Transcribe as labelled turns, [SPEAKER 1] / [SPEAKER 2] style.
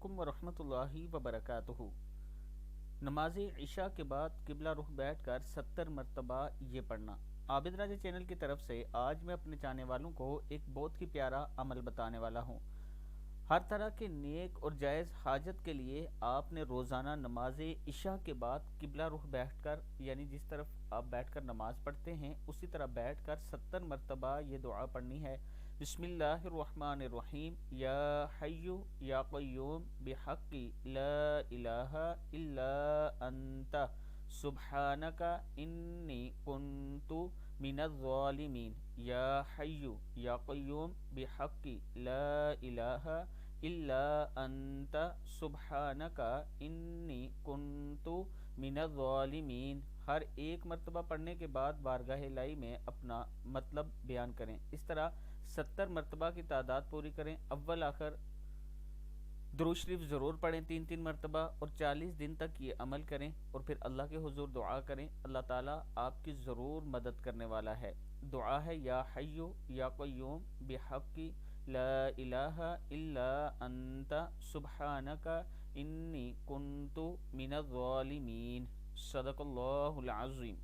[SPEAKER 1] علیکم ورحمۃ اللہ وبرکاتہ۔ نماز عشاء کے بعد قبلہ رخ بیٹھ کر 70 مرتبہ یہ پڑھنا۔ عابد راجہ چینل کی طرف سے آج میں اپنے چاہنے والوں کو ایک بہت ہی پیارا عمل بتانے والا ہوں۔ ہر طرح کے نیک اور جائز حاجت کے لیے آپ نے روزانہ نماز عشاء کے بعد قبلہ رخ بیٹھ کر، یعنی جس طرف آپ بیٹھ کر نماز پڑھتے ہیں اسی طرح بیٹھ کر 70 مرتبہ یہ دعا پڑھنی ہے۔ بسم اللہ الرحمن الرحیم، یا حی یا قیوم بحق لا الہ الا انت سبحانک انی کنت من الظالمین، یا حی یا قیوم بحق لا الہ الا انت سبحانک انی کنت من الظالمین۔ ہر ایک مرتبہ پڑھنے کے بعد بارگاہ الہی میں اپنا مطلب بیان کریں۔ اس طرح 70 مرتبہ کی تعداد پوری کریں۔ اول آخر درود شریف ضرور پڑھیں 3 مرتبہ، اور 40 دن تک یہ عمل کریں، اور پھر اللہ کے حضور دعا کریں۔ اللہ تعالیٰ آپ کی ضرور مدد کرنے والا ہے۔ دعا ہے یا حی یا قیوم بحق لا الہ الا انت سبحانک انی کنت من الظالمین۔ صدق اللہ العظیم۔